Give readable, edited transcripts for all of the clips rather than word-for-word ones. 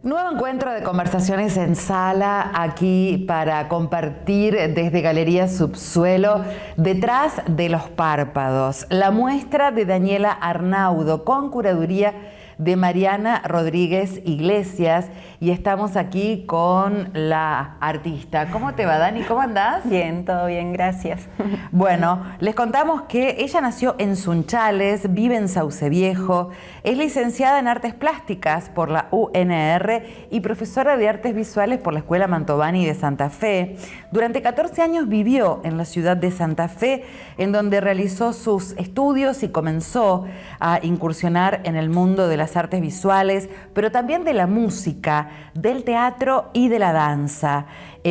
Nuevo encuentro de conversaciones en sala aquí para compartir desde Galería Subsuelo Detrás de los Párpados, la muestra de Daniela Arnaudo con curaduría de Mariana Rodríguez Iglesias, y estamos aquí con la artista. ¿Cómo te va, Dani? ¿Cómo andás? Bien, todo bien, gracias. Bueno, les contamos que ella nació en Sunchales, vive en Sauce Viejo, es licenciada en Artes Plásticas por la UNR y profesora de Artes Visuales por la Escuela Mantovani de Santa Fe. Durante 14 años vivió en la ciudad de Santa Fe, en donde realizó sus estudios y comenzó a incursionar en el mundo de las artes visuales, pero también de la música, del teatro y de la danza.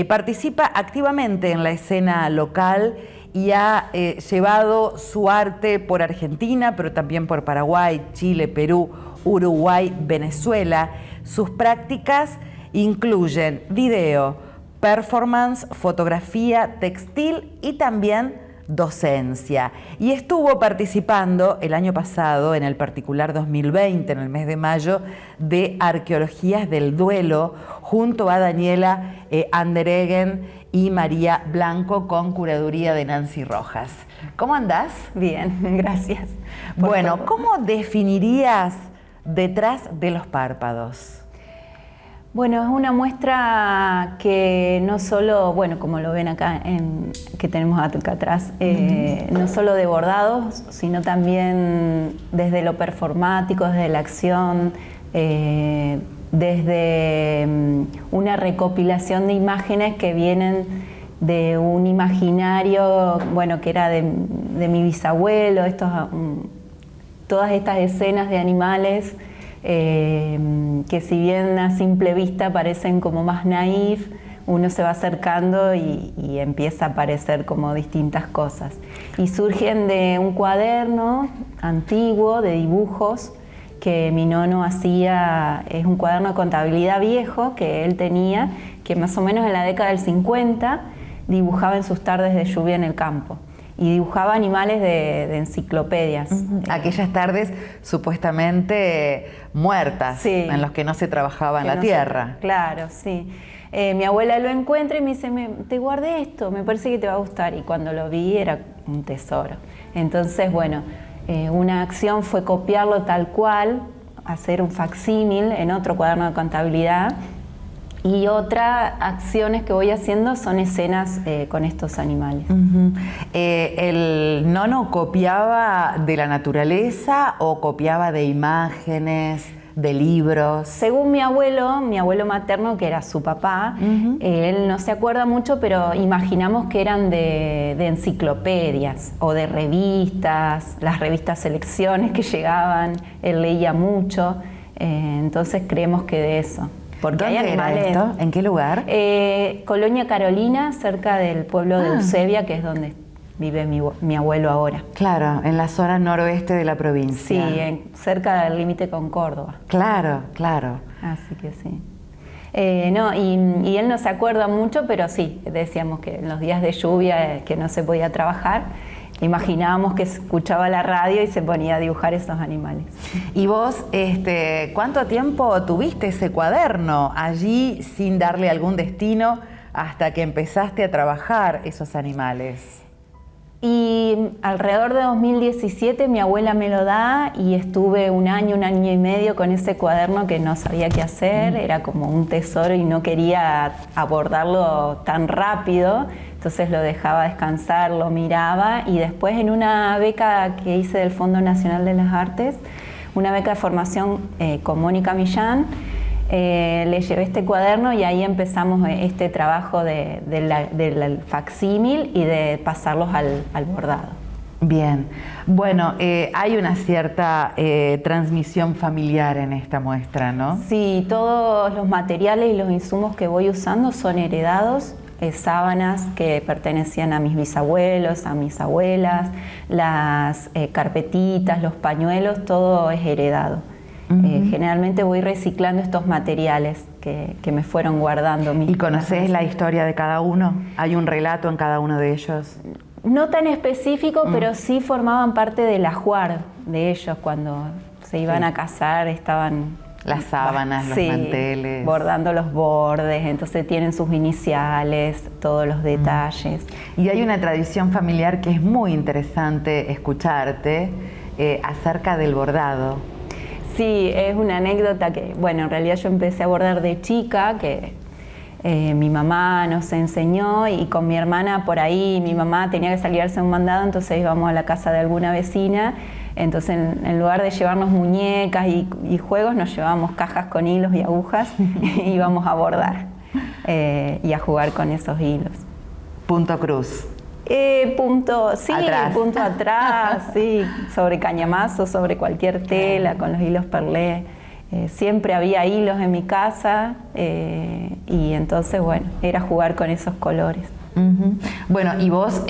Participa activamente en la escena local y ha llevado su arte por Argentina, pero también por Paraguay, Chile, Perú, Uruguay, Venezuela. Sus prácticas incluyen video, performance, fotografía, textil y también docencia. Y estuvo participando el año pasado, en el particular 2020, en el mes de mayo, de Arqueologías del Duelo, junto a Daniela Andereggen y María Blanco, con curaduría de Nancy Rojas. ¿Cómo andás? Bien, gracias. Bueno, ¿cómo definirías Detrás de los Párpados? Bueno, es una muestra que no solo, bueno, como lo ven acá, que tenemos acá atrás, no solo de bordados, sino también desde lo performático, desde la acción, desde una recopilación de imágenes que vienen de un imaginario, bueno, que era de mi bisabuelo, todas estas escenas de animales, que si bien a simple vista parecen como más naif, uno se va acercando y empieza a aparecer como distintas cosas. Y surgen de un cuaderno antiguo de dibujos que mi nono hacía. Es un cuaderno de contabilidad viejo que él tenía, que más o menos en la década del 50 dibujaba en sus tardes de lluvia en el campo. Y dibujaba animales de enciclopedias. Aquellas tardes supuestamente muertas, sí, en los que no se trabajaba en la tierra. Claro, sí. Mi abuela lo encuentra y me dice, te guardé esto, me parece que te va a gustar. Y cuando lo vi era un tesoro. Entonces, bueno, una acción fue copiarlo tal cual, hacer un facsímil en otro cuaderno de contabilidad. Y otras acciones que voy haciendo son escenas con estos animales. ¿El nono copiaba de la naturaleza o copiaba de imágenes, de libros? Según mi abuelo materno, que era su papá, él no se acuerda mucho, pero imaginamos que eran de enciclopedias o de revistas, las revistas Selecciones que llegaban, él leía mucho, entonces creemos que de eso. Porque ¿dónde era esto? ¿En qué lugar? Colonia Carolina, cerca del pueblo de Eusebia, que es donde vive mi abuelo ahora. Claro, en la zona noroeste de la provincia. Sí, cerca del límite con Córdoba. Claro, claro. Así que sí. No, y él no se acuerda mucho, pero sí, decíamos que en los días de lluvia que no se podía trabajar, imaginábamos que escuchaba la radio y se ponía a dibujar esos animales. ¿Y vos, cuánto tiempo tuviste ese cuaderno allí sin darle algún destino hasta que empezaste a trabajar esos animales? Y alrededor de 2017 mi abuela me lo da y estuve un año y medio con ese cuaderno que no sabía qué hacer, era como un tesoro y no quería abordarlo tan rápido, entonces lo dejaba descansar, lo miraba y después en una beca que hice del Fondo Nacional de las Artes, una beca de formación con Mónica Millán, le llevé este cuaderno y ahí empezamos este trabajo del facsímil y de pasarlos al bordado. Bien, bueno, hay una cierta transmisión familiar en esta muestra, ¿no? Sí, todos los materiales y los insumos que voy usando son heredados, sábanas que pertenecían a mis bisabuelos, a mis abuelas, las carpetitas, los pañuelos, todo es heredado. Generalmente voy reciclando estos materiales que me fueron guardando. ¿Y conoces la historia de cada uno? ¿Hay un relato en cada uno de ellos? No tan específico, pero sí formaban parte del ajuar de ellos cuando se iban a casar, estaban Las sábanas, los manteles. Bordando los bordes, entonces tienen sus iniciales, todos los detalles. Y hay una tradición familiar que es muy interesante escucharte acerca del bordado. Sí, es una anécdota que, bueno, en realidad yo empecé a bordar de chica, que mi mamá nos enseñó, y con mi hermana por ahí, mi mamá tenía que salir a hacer un mandado, entonces íbamos a la casa de alguna vecina. Entonces, en lugar de llevarnos muñecas y juegos, nos llevábamos cajas con hilos y agujas y íbamos a bordar y a jugar con esos hilos. Punto cruz. Punto atrás, sí, sobre cañamazo, sobre cualquier tela, con los hilos perlé. Siempre había hilos en mi casa y entonces, bueno, era jugar con esos colores. Bueno, y vos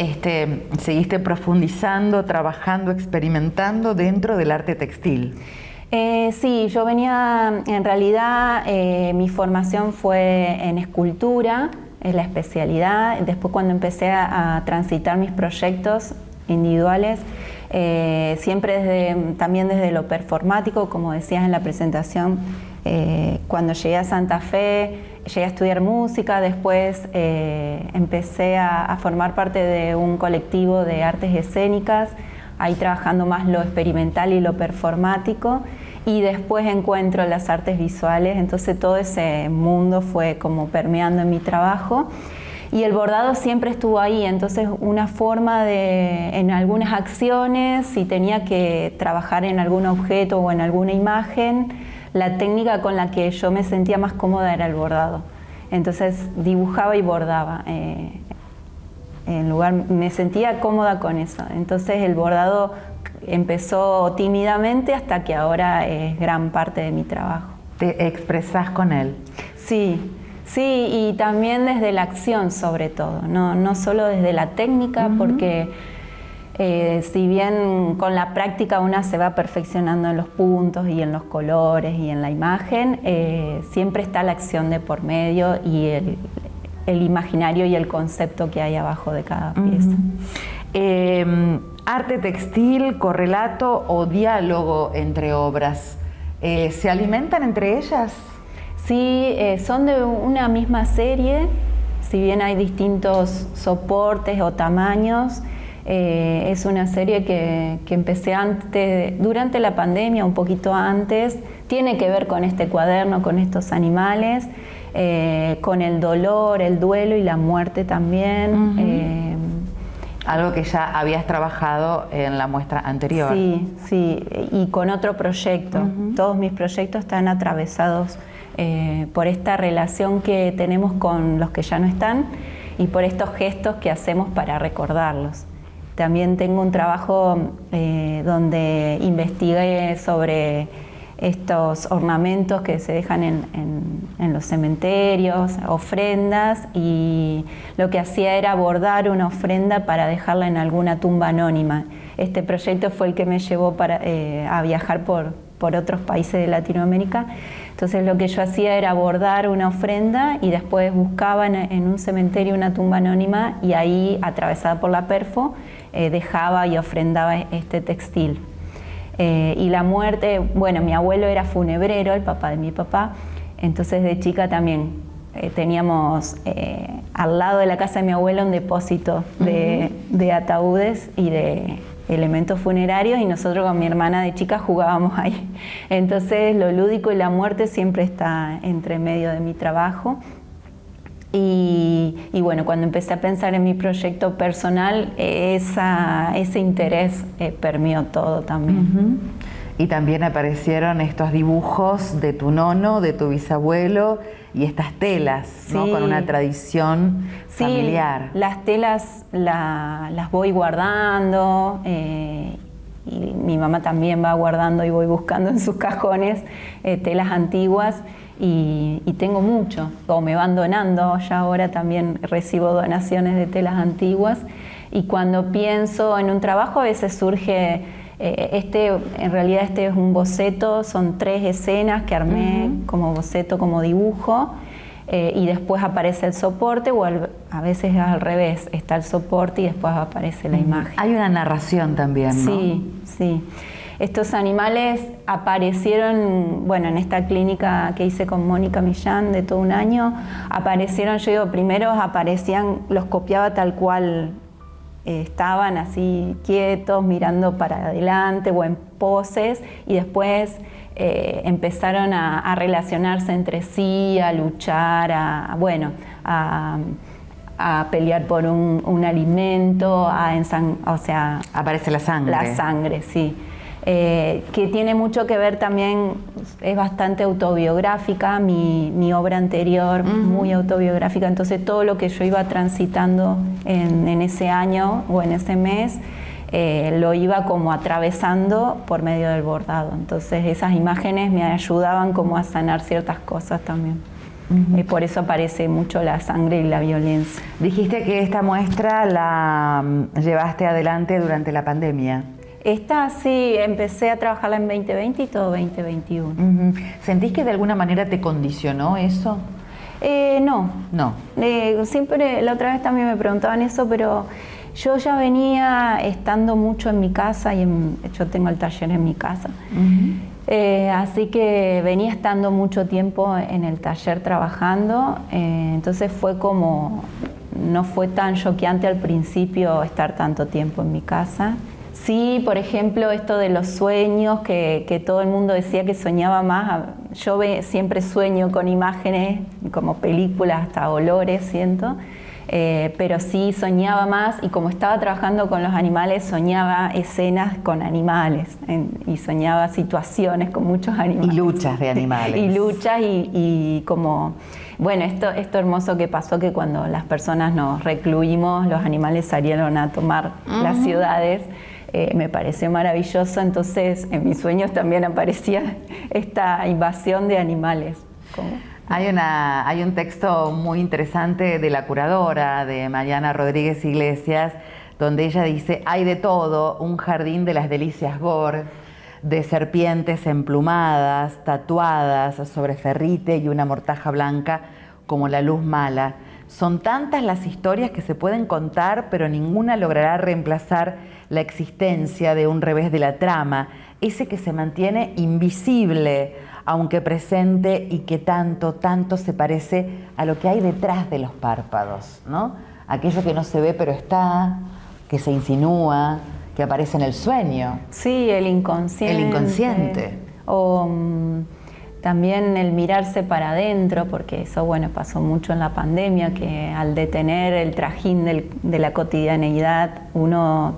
seguiste profundizando, trabajando, experimentando dentro del arte textil. Sí, yo venía, en realidad mi formación fue en escultura, es la especialidad. Después, cuando empecé a transitar mis proyectos individuales, siempre también desde lo performático, como decías en la presentación, cuando llegué a Santa Fe, llegué a estudiar música, después empecé a formar parte de un colectivo de artes escénicas, ahí trabajando más lo experimental y lo performático, y después encuentro las artes visuales, entonces todo ese mundo fue como permeando en mi trabajo. Y el bordado siempre estuvo ahí, entonces una forma en algunas acciones, si tenía que trabajar en algún objeto o en alguna imagen, la técnica con la que yo me sentía más cómoda era el bordado. Entonces dibujaba y bordaba. Me sentía cómoda con eso. Entonces el bordado empezó tímidamente hasta que ahora es gran parte de mi trabajo. ¿Te expresás con él? Sí. Sí, y también desde la acción sobre todo, no solo desde la técnica, porque si bien con la práctica una se va perfeccionando en los puntos y en los colores y en la imagen, siempre está la acción de por medio y el imaginario y el concepto que hay abajo de cada pieza. Arte textil, correlato o diálogo entre obras, ¿se alimentan entre ellas? Sí, son de una misma serie, si bien hay distintos soportes o tamaños. Es una serie que empecé durante la pandemia, un poquito antes. Tiene que ver con este cuaderno, con estos animales, con el dolor, el duelo y la muerte también. Algo que ya habías trabajado en la muestra anterior. Sí, y con otro proyecto. Todos mis proyectos están atravesados por esta relación que tenemos con los que ya no están y por estos gestos que hacemos para recordarlos. También tengo un trabajo donde investigué sobre estos ornamentos que se dejan en los cementerios, ofrendas, y lo que hacía era bordar una ofrenda para dejarla en alguna tumba anónima. Este proyecto fue el que me llevó a viajar por otros países de Latinoamérica. Entonces lo que yo hacía era bordar una ofrenda y después buscaba en un cementerio una tumba anónima y ahí, atravesada por la perfo, dejaba y ofrendaba este textil. Y la muerte, bueno, mi abuelo era funebrero, el papá de mi papá, entonces de chica también teníamos al lado de la casa de mi abuelo un depósito de ataúdes y de elementos funerarios, y nosotros con mi hermana de chica jugábamos ahí. Entonces lo lúdico y la muerte siempre está entre medio de mi trabajo. Y bueno, cuando empecé a pensar en mi proyecto personal, ese interés permeó todo también. Y también aparecieron estos dibujos de tu nono, de tu bisabuelo, y estas telas, ¿no? Con una tradición familiar. Las telas las voy guardando, y mi mamá también va guardando y voy buscando en sus cajones telas antiguas, y tengo mucho, o me van donando. Ya ahora también recibo donaciones de telas antiguas, y cuando pienso en un trabajo a veces surge... en realidad este es un boceto, son 3 escenas que armé como boceto, como dibujo, y después aparece el soporte, o a veces es al revés, está el soporte y después aparece la imagen. Hay una narración también, ¿no? Sí. Estos animales aparecieron, bueno, en esta clínica que hice con Mónica Millán de todo un año, aparecieron, yo digo, primero aparecían, los copiaba tal cual estaban, así quietos, mirando para adelante o en poses, y después empezaron a relacionarse entre sí, a luchar, a pelear por un alimento, o sea... Aparece la sangre. La sangre, sí. Que tiene mucho que ver también, es bastante autobiográfica, mi obra anterior, muy autobiográfica, entonces todo lo que yo iba transitando en ese año o en ese mes, lo iba como atravesando por medio del bordado. Entonces esas imágenes me ayudaban como a sanar ciertas cosas también. Por eso aparece mucho la sangre y la violencia. Dijiste que esta muestra la llevaste adelante durante la pandemia. Esta sí, empecé a trabajarla en 2020 y todo 2021. ¿Sentís que de alguna manera te condicionó eso? No. No. Siempre, la otra vez también me preguntaban eso, pero yo ya venía estando mucho en mi casa y yo tengo el taller en mi casa. Así que venía estando mucho tiempo en el taller trabajando, entonces fue como, no fue tan choqueante al principio estar tanto tiempo en mi casa. Sí, por ejemplo, esto de los sueños, que todo el mundo decía que soñaba más. Yo siempre sueño con imágenes, como películas, hasta olores siento, pero sí soñaba más, y como estaba trabajando con los animales, soñaba escenas con animales, y soñaba situaciones con muchos animales. Y luchas de animales. Y luchas y como... Bueno, esto hermoso que pasó, que cuando las personas nos recluimos, los animales salieron a tomar las ciudades. Me pareció maravilloso, entonces en mis sueños también aparecía esta invasión de animales. Hay un texto muy interesante de la curadora, de Mariana Rodríguez Iglesias, donde ella dice: hay de todo, un jardín de las delicias gore, de serpientes emplumadas, tatuadas sobre ferrite y una mortaja blanca como la luz mala. Son tantas las historias que se pueden contar, pero ninguna logrará reemplazar la existencia de un revés de la trama, ese que se mantiene invisible, aunque presente, y que tanto se parece a lo que hay detrás de los párpados, ¿no? Aquello que no se ve pero está, que se insinúa, que aparece en el sueño. Sí, el inconsciente. El inconsciente. O también el mirarse para adentro, porque eso, bueno, pasó mucho en la pandemia, que al detener el trajín de la cotidianeidad, uno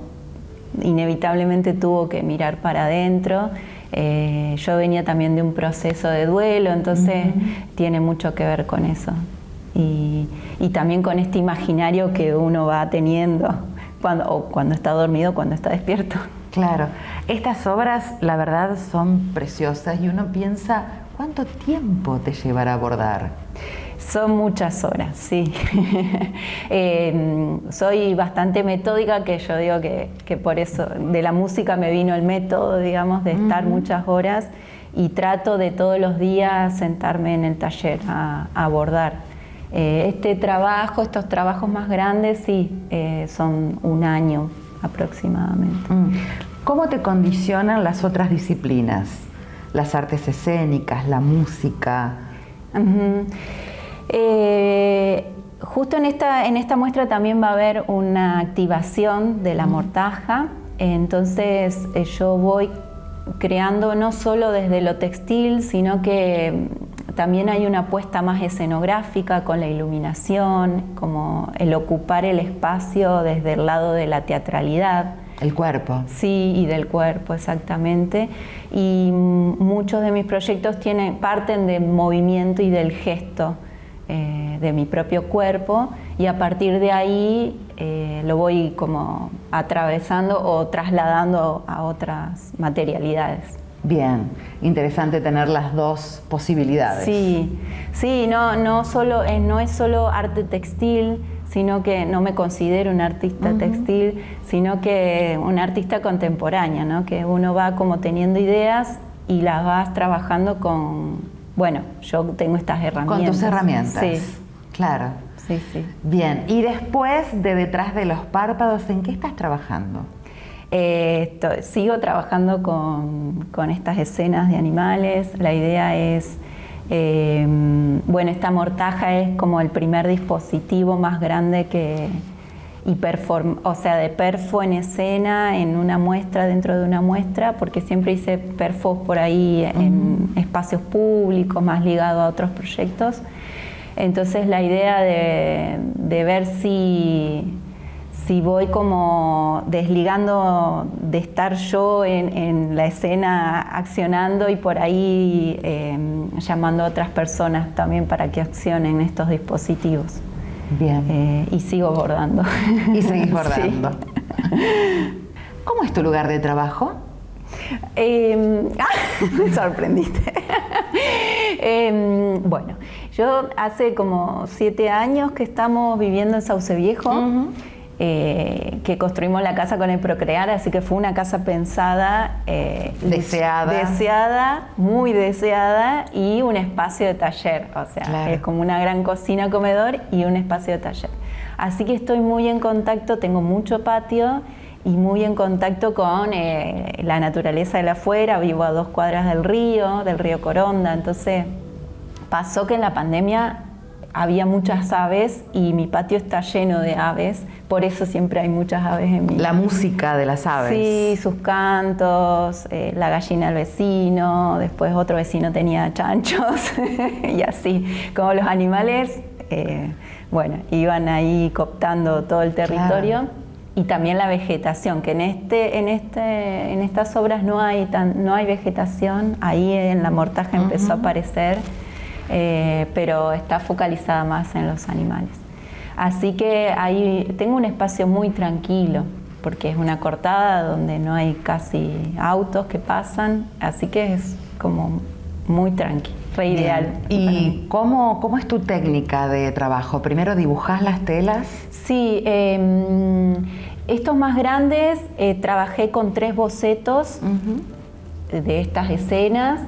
inevitablemente tuvo que mirar para adentro. Yo venía también de un proceso de duelo, entonces tiene mucho que ver con eso. Y también con este imaginario que uno va teniendo cuando está dormido, cuando está despierto. Claro. Estas obras, la verdad, son preciosas, y uno piensa, ¿cuánto tiempo te llevará a bordar? Son muchas horas, sí. Soy bastante metódica, que yo digo que por eso de la música me vino el método, digamos, de estar muchas horas, y trato de todos los días sentarme en el taller a bordar. Estos trabajos más grandes, sí, son un año aproximadamente. ¿Cómo te condicionan las otras disciplinas? Las artes escénicas, la música. Justo en esta muestra también va a haber una activación de la mortaja, entonces yo voy creando no solo desde lo textil, sino que también hay una apuesta más escenográfica con la iluminación, como el ocupar el espacio desde el lado de la teatralidad. El cuerpo. Sí, y del cuerpo, exactamente. Y muchos de mis proyectos parten del movimiento y del gesto de mi propio cuerpo, y a partir de ahí lo voy como atravesando o trasladando a otras materialidades. Bien, interesante tener las dos posibilidades. Sí, no es solo arte textil, sino que no me considero una artista textil, sino que una artista contemporánea, ¿no? Que uno va como teniendo ideas y las vas trabajando bueno, yo tengo estas herramientas. Con tus herramientas. Sí. Claro. Sí. Bien, y después de Detrás de los párpados, ¿en qué estás trabajando? Sigo trabajando con estas escenas de animales. La idea es, bueno, esta mortaja es como el primer dispositivo más grande de perfo en escena, en una muestra, dentro de una muestra, porque siempre hice perfos por ahí en espacios públicos, más ligado a otros proyectos. Entonces la idea de ver si voy como desligando de estar yo en la escena accionando y por ahí llamando a otras personas también para que accionen estos dispositivos. Bien. Y sigo bordando. Y seguís bordando. Sí. ¿Cómo es tu lugar de trabajo? Me sorprendiste. Bueno, yo hace como 7 años que estamos viviendo en Sauce Viejo. Que construimos la casa con el Procrear, así que fue una casa pensada, deseada, muy deseada, y un espacio de taller, o sea, claro, es como una gran cocina, comedor y un espacio de taller. Así que estoy muy en contacto, tengo mucho patio y muy en contacto con la naturaleza de la afuera. Vivo a 2 cuadras del río Coronda, entonces pasó que en la pandemia había muchas aves y mi patio está lleno de aves, por eso siempre hay muchas aves en mi... La música de las aves. Sí, sus cantos, la gallina del vecino, después otro vecino tenía chanchos y así, como los animales, bueno, iban ahí cooptando todo el territorio. Claro. Y también la vegetación, que en estas obras no hay vegetación, ahí en la mortaja empezó a aparecer. Pero está focalizada más en los animales. Así que ahí tengo un espacio muy tranquilo, porque es una cortada donde no hay casi autos que pasan, así que es como muy tranqui, re ideal. ¿Y cómo es tu técnica de trabajo? ¿Primero dibujás las telas? Sí, estos más grandes trabajé con 3 bocetos de estas escenas.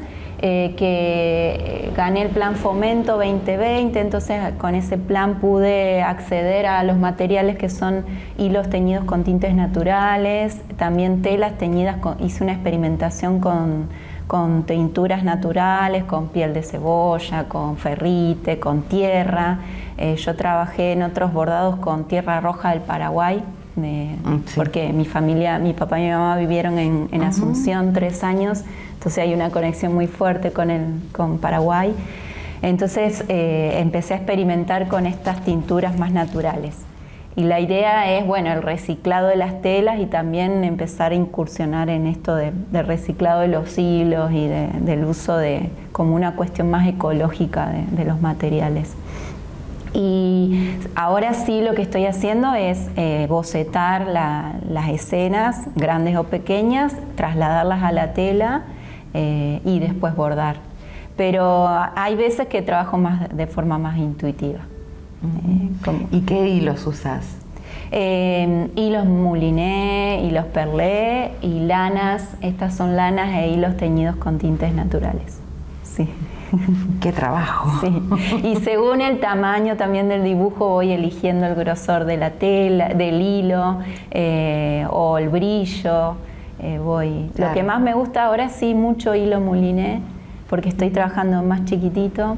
Que gané el plan Fomento 2020, entonces con ese plan pude acceder a los materiales que son hilos teñidos con tintes naturales, también telas teñidas, hice una experimentación con tinturas naturales, con piel de cebolla, con ferrite, con tierra. Yo trabajé en otros bordados con tierra roja del Paraguay, porque mi familia, mi papá y mi mamá vivieron en Asunción 3 años, entonces hay una conexión muy fuerte con Paraguay. Entonces empecé a experimentar con estas tinturas más naturales. Y la idea es, bueno, el reciclado de las telas y también empezar a incursionar en esto de reciclado de los hilos y del uso como una cuestión más ecológica de los materiales. Y ahora sí lo que estoy haciendo es bocetar las escenas, grandes o pequeñas, trasladarlas a la tela y después bordar. Pero hay veces que trabajo de forma más intuitiva. ¿Y qué hilos usas? Hilos mouliné, hilos perlé y lanas. Estas son lanas e hilos teñidos con tintes naturales. Sí. ¡Qué trabajo! Sí. Y según el tamaño también del dibujo voy eligiendo el grosor de la tela, del hilo o el brillo. Claro. Lo que más me gusta ahora sí, mucho hilo mouliné, porque estoy trabajando más chiquitito.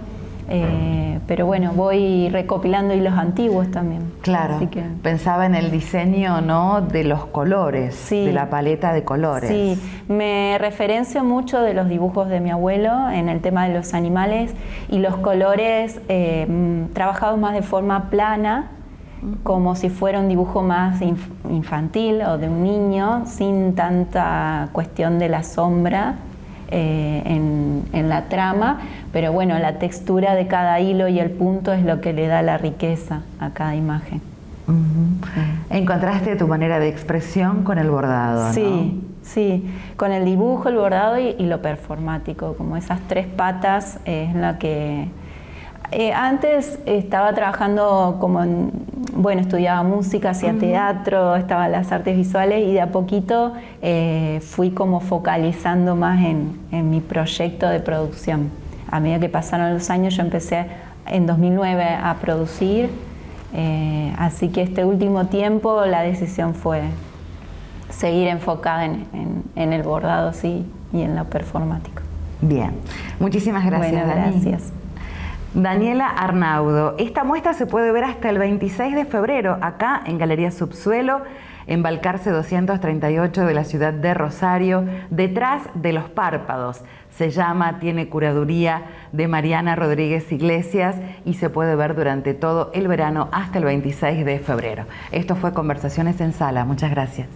Pero bueno, voy recopilando hilos antiguos también. Claro, así que pensaba en el diseño, ¿no?, de los colores, sí, de la paleta de colores. Sí, me referencio mucho de los dibujos de mi abuelo en el tema de los animales y los colores trabajados más de forma plana, como si fuera un dibujo más infantil o de un niño, sin tanta cuestión de la sombra. En la trama, pero bueno, la textura de cada hilo y el punto es lo que le da la riqueza a cada imagen. ¿Encontraste tu manera de expresión con el bordado? Sí, ¿no? Sí, con el dibujo, el bordado y lo performático, como esas 3 patas es la que... antes estaba trabajando bueno, estudiaba música, hacía teatro, estaba en las artes visuales y de a poquito fui como focalizando más en mi proyecto de producción. A medida que pasaron los años yo empecé en 2009 a producir, así que este último tiempo la decisión fue seguir enfocada en el bordado, sí, y en lo performático. Bien, muchísimas gracias, Bueno, Dani. gracias. Daniela Arnaudo. Esta muestra se puede ver hasta el 26 de febrero acá en Galería Subsuelo, en Balcarce 238 de la ciudad de Rosario, detrás de los párpados. Se llama, tiene curaduría de Mariana Rodríguez Iglesias y se puede ver durante todo el verano hasta el 26 de febrero. Esto fue Conversaciones en Sala. Muchas gracias.